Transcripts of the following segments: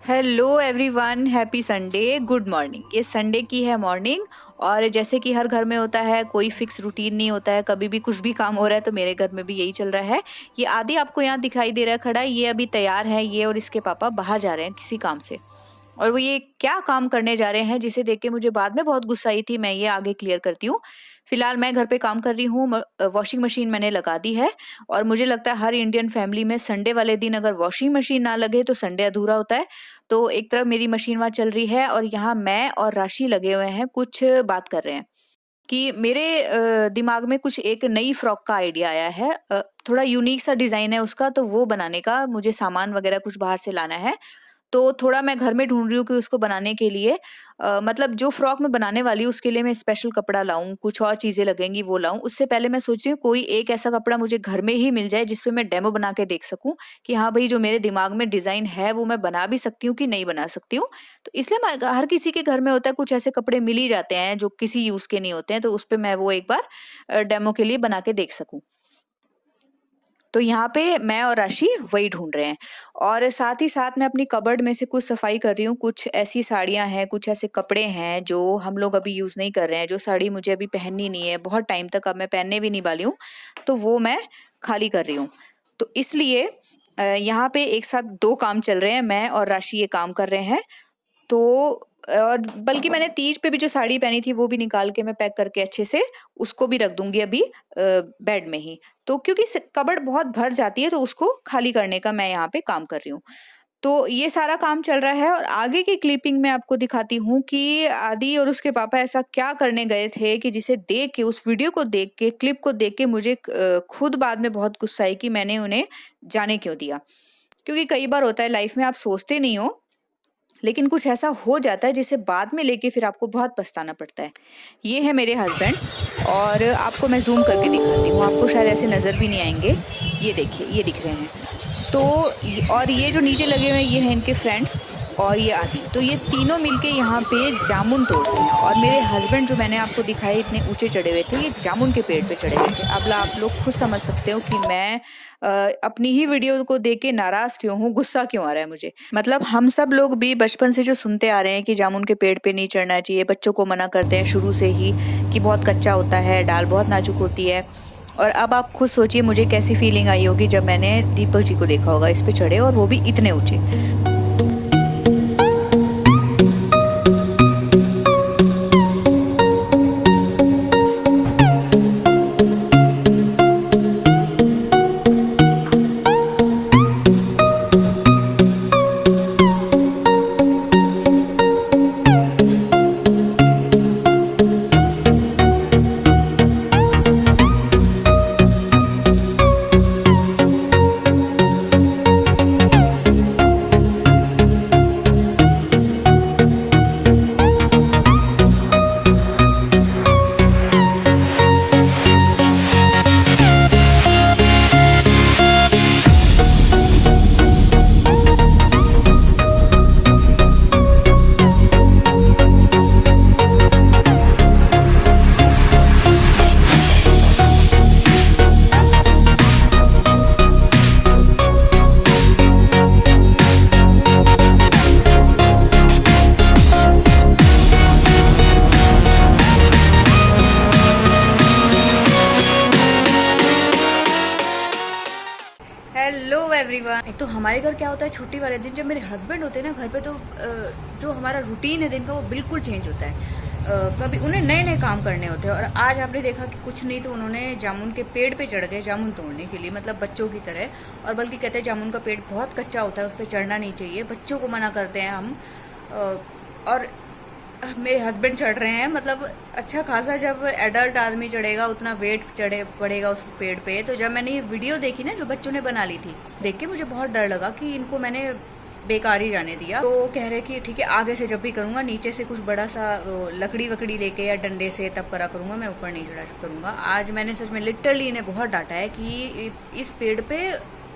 Hello everyone, happy Sunday, good morning. ये Sunday की है मॉर्निंग और जैसे कि हर घर में होता है, कोई फिक्स रूटीन नहीं होता है, कभी भी कुछ भी काम हो रहा है, तो मेरे घर में भी यही चल रहा है। ये आदि आपको यहाँ दिखाई दे रहा है खड़ा, ये अभी तैयार है। ये और इसके पापा बाहर जा रहे हैं किसी काम से, और वो ये क्या काम करने जा रहे हैं जिसे देख के मुझे बाद में बहुत गुस्सा आई थी। मैं ये आगे क्लियर करती हूँ। फिलहाल मैं घर पे काम कर रही हूँ, वॉशिंग मशीन मैंने लगा दी है। और मुझे लगता है हर इंडियन फैमिली में संडे वाले दिन अगर वॉशिंग मशीन ना लगे तो संडे अधूरा होता है। तो एक तरफ मेरी मशीन वहाँ चल रही है और यहाँ मैं और राशि लगे हुए हैं, कुछ बात कर रहे हैं कि मेरे दिमाग में कुछ एक नई फ्रॉक का आइडिया आया है। थोड़ा यूनिक सा डिजाइन है उसका, तो वो बनाने का मुझे सामान वगैरह कुछ बाहर से लाना है। तो थोड़ा मैं घर में ढूंढ रही हूँ कि उसको बनाने के लिए मतलब जो फ्रॉक मैं बनाने वाली हूँ उसके लिए मैं स्पेशल कपड़ा लाऊं, कुछ और चीजें लगेंगी वो लाऊं। उससे पहले मैं सोच रही हूँ कोई एक ऐसा कपड़ा मुझे घर में ही मिल जाए जिसपे मैं डेमो बना के देख सकूं कि हाँ भाई, जो मेरे दिमाग में डिजाइन है वो मैं बना भी सकती हूँ कि नहीं बना सकती हूँ। तो इसलिए हर किसी के घर में होता है, कुछ ऐसे कपड़े मिल ही जाते हैं जो किसी यूज के नहीं होते हैं, तो उस पर मैं वो एक बार डेमो के लिए बना के देख सकूं। तो यहाँ पे मैं और राशि वही ढूंढ रहे हैं। और साथ ही साथ मैं अपनी कबर्ड में से कुछ सफाई कर रही हूँ। कुछ ऐसी साड़ियाँ हैं, कुछ ऐसे कपड़े हैं जो हम लोग अभी यूज़ नहीं कर रहे हैं, जो साड़ी मुझे अभी पहननी नहीं है बहुत टाइम तक, अब मैं पहनने भी नहीं वाली हूँ, तो वो मैं खाली कर रही हूँ। तो इसलिए यहाँ पे एक साथ दो काम चल रहे हैं, मैं और राशि ये काम कर रहे हैं। तो और बल्कि मैंने तीज पे भी जो साड़ी पहनी थी वो भी निकाल के मैं पैक करके अच्छे से उसको भी रख दूंगी अभी बेड में ही। तो क्योंकि कबर्ड बहुत भर जाती है तो उसको खाली करने का मैं यहाँ पे काम कर रही हूँ। तो ये सारा काम चल रहा है और आगे की क्लिपिंग में आपको दिखाती हूँ कि आदि और उसके पापा ऐसा क्या करने गए थे कि जिसे देख के, उस वीडियो को देख के, क्लिप को देख के मुझे खुद बाद में बहुत गुस्सा आई कि मैंने उन्हें जाने क्यों दिया। क्योंकि कई बार होता है लाइफ में, आप सोचते नहीं हो लेकिन कुछ ऐसा हो जाता है जिसे बाद में लेके फिर आपको बहुत पछताना पड़ता है। ये है मेरे हस्बैंड और आपको मैं जूम करके दिखाती हूँ, आपको शायद ऐसे नज़र भी नहीं आएंगे। ये देखिए, ये दिख रहे हैं। तो और ये जो नीचे लगे हुए हैं ये हैं इनके फ्रेंड और ये आदि। तो ये तीनों मिलके यहाँ पे जामुन तोड़ते हैं। और मेरे हस्बैंड जो मैंने आपको दिखाए इतने ऊंचे चढ़े हुए थे, ये जामुन के पेड़ पे चढ़े हुए थे। अब आप लोग खुद समझ सकते हो कि मैं अपनी ही वीडियो को देख के नाराज क्यों हूँ, गुस्सा क्यों आ रहा है मुझे। मतलब हम सब लोग भी बचपन से जो सुनते आ रहे हैं कि जामुन के पेड़ पे नहीं चढ़ना चाहिए, बच्चों को मना करते हैं शुरू से ही कि बहुत कच्चा होता है, डाल बहुत नाजुक होती है। और अब आप खुद सोचिए मुझे कैसी फीलिंग आई होगी जब मैंने दीपक जी को देखा होगा इस पे चढ़े, और वो भी इतने ऊंचे। Hello everyone. एक तो हमारे घर क्या होता है, छुट्टी वाले दिन जब मेरे हस्बैंड होते हैं ना घर पे, तो जो हमारा रूटीन है दिन का वो बिल्कुल चेंज होता है। कभी उन्हें नए नए काम करने होते हैं। और आज आपने देखा कि कुछ नहीं तो उन्होंने जामुन के पेड़ पे चढ़ गए जामुन तोड़ने के लिए, मतलब बच्चों की तरह। और बल्कि कहते हैं जामुन का पेड़ बहुत कच्चा होता है, उस पर चढ़ना नहीं चाहिए, बच्चों को मना करते हैं हम। और मेरे हस्बैंड चढ़ रहे हैं, मतलब अच्छा खासा जब एडल्ट आदमी चढ़ेगा उतना वेट चढ़े पड़ेगा उस पेड़ पे। तो जब मैंने ये वीडियो देखी ना जो बच्चों ने बना ली थी, देख के मुझे बहुत डर लगा कि इनको मैंने बेकार ही जाने दिया। तो कह रहे कि ठीक है आगे से जब भी करूंगा नीचे से कुछ बड़ा सा लकड़ी वकड़ी लेके या डंडे से तब करा करूंगा, मैं ऊपर नहीं चढ़ा करूंगा। आज मैंने सच में लिटरली इन्हें बहुत डांटा है कि इस पेड़ पे,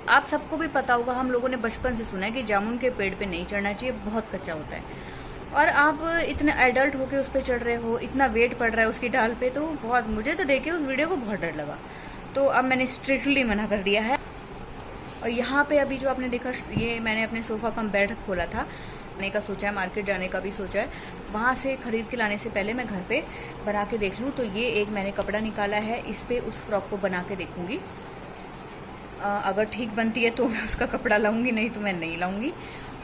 आप सबको भी पता होगा, हम लोगों ने बचपन से सुना है कि जामुन के पेड़ पे नहीं चढ़ना चाहिए, बहुत कच्चा होता है। और आप इतने एडल्ट होके उस पर चढ़ रहे हो, इतना वेट पड़ रहा है उसकी डाल पे, तो बहुत, मुझे तो देख के उस वीडियो को बहुत डर लगा। तो अब मैंने स्ट्रिक्टली मना कर दिया है। और यहाँ पे अभी जो आपने देखा, ये मैंने अपने सोफ़ा कम बेड खोला था, आने का सोचा है, मार्केट जाने का भी सोचा है। वहाँ से ख़रीद के लाने से पहले मैं घर पे बना के देख लूँ। तो ये एक मैंने कपड़ा निकाला है, इस पर उस फ्रॉक को बना के देखूँगी। अगर ठीक बनती है तो मैं उसका कपड़ा लाऊंगी, नहीं तो मैं नहीं लाऊंगी।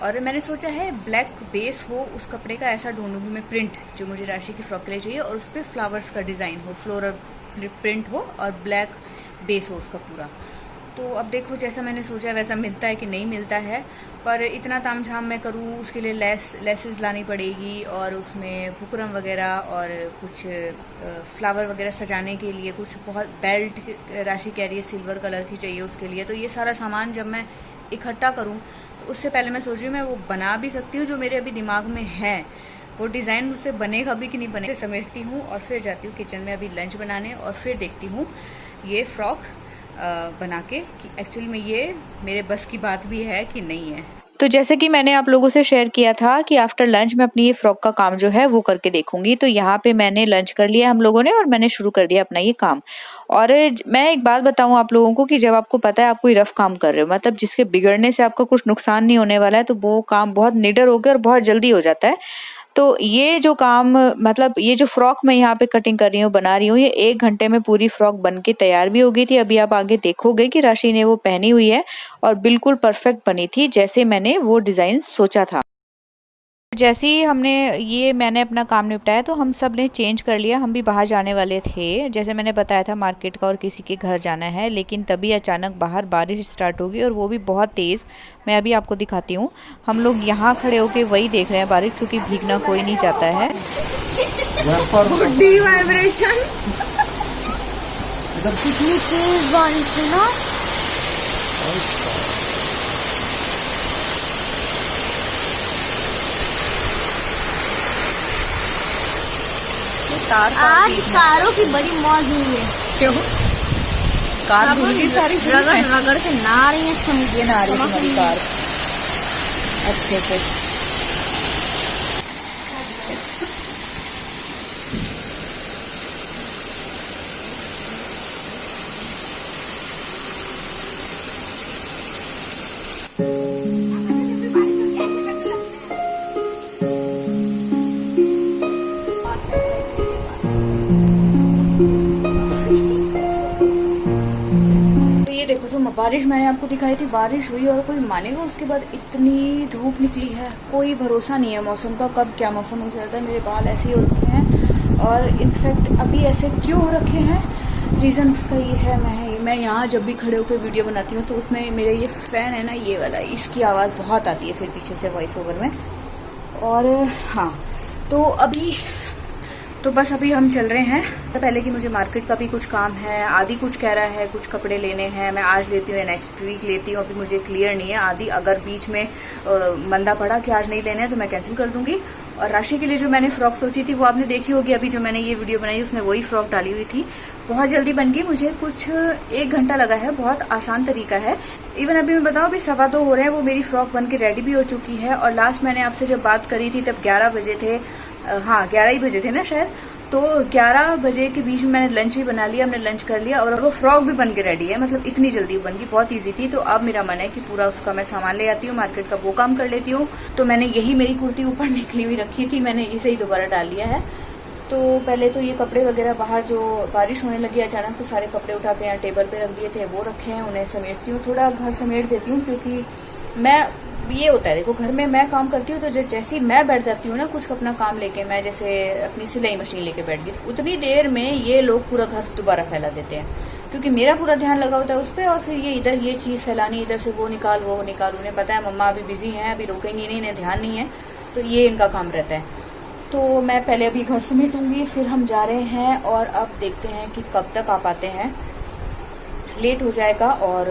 और मैंने सोचा है ब्लैक बेस हो उस कपड़े का, ऐसा ढूंढूंगी मैं प्रिंट जो मुझे राशि की फ्रॉक के लिए चाहिए, और उस पर फ्लावर्स का डिज़ाइन हो, फ्लोरल प्रिंट हो और ब्लैक बेस हो उसका पूरा। तो अब देखो जैसा मैंने सोचा वैसा मिलता है कि नहीं मिलता है। पर इतना तामझाम मैं करूँ उसके लिए लेसेस लानी पड़ेगी, और उसमें बुकरम वगैरह और कुछ फ्लावर वगैरह सजाने के लिए कुछ बहुत बेल्ट राशि कह रही है सिल्वर कलर की चाहिए उसके लिए। तो ये सारा सामान जब मैं इकट्ठा करूँ तो उससे पहले मैं सोच रही हूँ मैं वो बना भी सकती हूँ जो मेरे अभी दिमाग में है, वो डिज़ाइन मुझसे बनेगा भी कि नहीं बनेगा, समेटती हूँ और फिर जाती हूँ किचन में अभी लंच बनाने, और फिर देखती हूँ ये फ्रॉक बना के कि एक्चुअली में ये मेरे बस की बात भी है कि नहीं है। तो जैसे कि मैंने आप लोगों से शेयर किया था कि आफ्टर लंच मैं अपनी ये फ्रॉक का काम जो है वो करके देखूंगी। तो यहाँ पे मैंने लंच कर लिया हम लोगों ने, और मैंने शुरू कर दिया अपना ये काम। और मैं एक बात बताऊं आप लोगों को कि जब आपको पता है आप कोई रफ काम कर रहे हो, मतलब जिसके बिगड़ने से आपका कुछ नुकसान नहीं होने वाला है, तो वो काम बहुत निडर होकर और बहुत जल्दी हो जाता है। तो ये जो काम, मतलब ये जो फ्रॉक मैं यहाँ पे कटिंग कर रही हूँ, बना रही हूँ, ये 1 घंटे में पूरी फ्रॉक बन के तैयार भी हो गई थी। अभी आप आगे देखोगे कि राशि ने वो पहनी हुई है और बिल्कुल परफेक्ट बनी थी जैसे मैंने वो डिज़ाइन सोचा था। जैसे ही मैंने अपना काम निपटाया तो हम सब ने चेंज कर लिया। हम भी बाहर जाने वाले थे, जैसे मैंने बताया था मार्केट का और किसी के घर जाना है, लेकिन तभी अचानक बाहर बारिश स्टार्ट हो गई, और वो भी बहुत तेज़। मैं अभी आपको दिखाती हूँ। हम लोग यहाँ खड़े होके वही देख रहे हैं बारिश, क्योंकि भीगना कोई नहीं चाहता है। वाइब्रेशन कितनी तेज बारिश है ना। आज कारों की बड़ी मौज हुई है। क्यों? कार धुल गई सारी, रगड़ रगड़ के नहा रही है, समझिए नहा रही है तुम्हारी कार अच्छे से। जो बारिश मैंने आपको दिखाई थी, बारिश हुई और कोई मानेगा उसके बाद इतनी धूप निकली है, कोई भरोसा नहीं है मौसम का, कब क्या मौसम हो जाता है। मेरे बाल ऐसे ही हो रखे हैं, और इनफैक्ट अभी ऐसे क्यों हो रखे हैं, रीज़न उसका ये है, मैं यहाँ जब भी खड़े होकर वीडियो बनाती हूँ तो उसमें मेरे ये फ़ैन है ना, ये वाला, इसकी आवाज़ बहुत आती है फिर पीछे से वॉइस ओवर में। और हाँ, तो बस अभी हम चल रहे हैं। तो पहले कि मुझे मार्केट का भी कुछ काम है, आदि कुछ कह रहा है कुछ कपड़े लेने हैं, मैं आज लेती हूँ या नेक्स्ट वीक लेती हूँ, अभी मुझे क्लियर नहीं है। आदि अगर बीच में मंदा पड़ा कि आज नहीं लेने हैं तो मैं कैंसिल कर दूंगी। और राशि के लिए जो मैंने फ्रॉक सोची थी वो आपने देखी होगी, अभी जो मैंने ये वीडियो बनाई उसने वही फ्रॉक डाली हुई थी। बहुत जल्दी बन गई, मुझे कुछ 1 घंटा लगा है, बहुत आसान तरीका है। इवन अभी मैं बताऊँ, अभी 2:15 हो रहे हैं, वो मेरी फ्रॉक बन के रेडी भी हो चुकी है। और लास्ट मैंने आपसे जब बात करी थी तब 11 बजे थे, हाँ 11 ही बजे थे ना शायद। तो 11 बजे के बीच में मैंने लंच भी बना लिया, हमने लंच कर लिया, और वो फ्रॉक भी बन के रेडी है। मतलब इतनी जल्दी बन गई, बहुत इजी थी। तो अब मेरा मन है कि पूरा उसका मैं सामान ले आती हूँ, मार्केट का वो काम कर लेती हूँ। तो मैंने यही मेरी कुर्ती ऊपर निकली हुई रखी थी, मैंने इसे ही दोबारा डाल लिया है। तो पहले तो ये कपड़े वगैरह बाहर जो बारिश होने लगी अचानक, तो सारे कपड़े उठा के यहाँ टेबल पे रख दिए थे, वो रखे हैं, उन्हें समेटती हूँ, थोड़ा घर समेट देती हूँ। क्योंकि मैं, ये होता है देखो, घर में मैं काम करती हूँ तो जैसे ही मैं बैठ जाती हूँ ना कुछ अपना काम लेके, मैं जैसे अपनी सिलाई मशीन लेके बैठ गई, तो उतनी देर में ये लोग पूरा घर दोबारा फैला देते हैं, क्योंकि मेरा पूरा ध्यान लगा होता है उस पर। और फिर ये इधर ये चीज़ फैलानी, इधर से वो निकाल वो निकाल, उन्हें पता है मम्मा अभी बिजी हैं, अभी रोकेंगी नहीं, इन्हें ध्यान नहीं है, तो ये इनका काम रहता है। तो मैं पहले अभी घर समेटूंगी, फिर हम जा रहे हैं, और अब देखते हैं कि कब तक आ पाते हैं, लेट हो जाएगा। और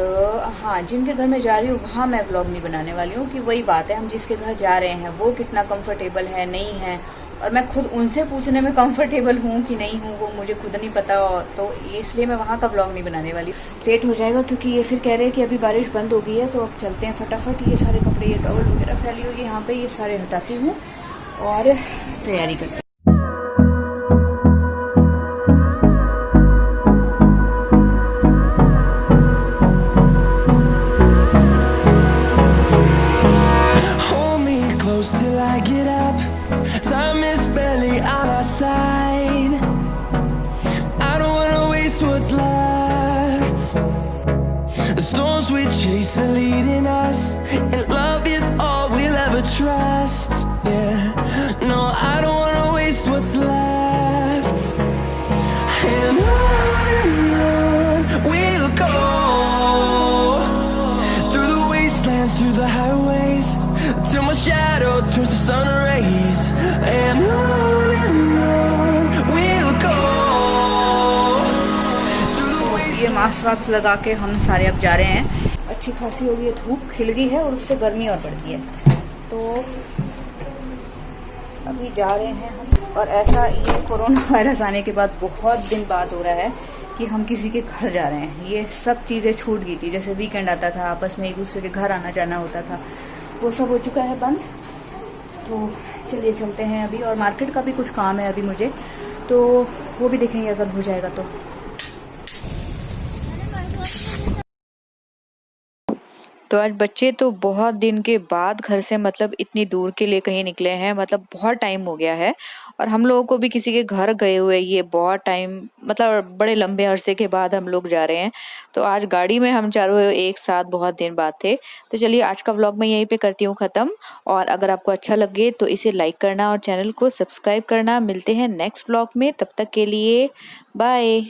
हाँ, जिनके घर में जा रही हूँ वहाँ मैं व्लॉग नहीं बनाने वाली हूँ, कि वही बात है, हम जिसके घर जा रहे हैं वो कितना कंफर्टेबल है नहीं है, और मैं खुद उनसे पूछने में कंफर्टेबल हूँ कि नहीं हूँ वो मुझे खुद नहीं पता। तो इसलिए मैं वहाँ का व्लॉग नहीं बनाने वाली, लेट हो जाएगा। क्योंकि ये फिर कह रहे हैं कि अभी बारिश बंद हो गई है, तो अब चलते हैं फटाफट। ये सारे कपड़े, ये टॉवल वगैरह फैली हुई यहाँ पे, ये सारे हटाती हूँ और तैयारी करती हूँ। Time is barely on our side. I don't wanna waste what's left. The storms we chase are leading us, and love is all we'll ever trust. Yeah, no, I don't wanna waste what's left. And on we'll go, through the wastelands, through the highways, till my shadow turns to sun rays. And on we'll go, through the wastelands. ये mask वास्क लगा के हम सारे अब जा रहे हैं। अच्छी खासी हो गई है, धूप खिल गई है और उससे गर्मी और बढ़ गई है, तो अभी जा रहे हैं हम। और ऐसा ये कोरोना वायरस आने के बाद बहुत दिन बाद हो रहा है कि हम किसी के घर जा रहे हैं। ये सब चीज़ें छूट गई थी, जैसे वीकेंड आता था, आपस में एक दूसरे के घर आना जाना होता था, वो सब हो चुका है बंद। तो चलिए चलते हैं अभी, और मार्केट का भी कुछ काम है अभी मुझे, तो वो भी देखेंगे अगर हो जाएगा तो। तो आज बच्चे तो बहुत दिन के बाद घर से मतलब इतनी दूर के लिए कहीं निकले हैं, मतलब बहुत टाइम हो गया है। और हम लोगों को भी किसी के घर गए हुए ये बहुत टाइम, मतलब बड़े लंबे अरसे के बाद हम लोग जा रहे हैं। तो आज गाड़ी में हम चारों एक साथ बहुत दिन बाद थे। तो चलिए आज का व्लॉग मैं यहीं पे करती हूँ ख़त्म, और अगर आपको अच्छा लगे तो इसे लाइक करना और चैनल को सब्सक्राइब करना। मिलते हैं नेक्स्ट व्लॉग में, तब तक के लिए बाय।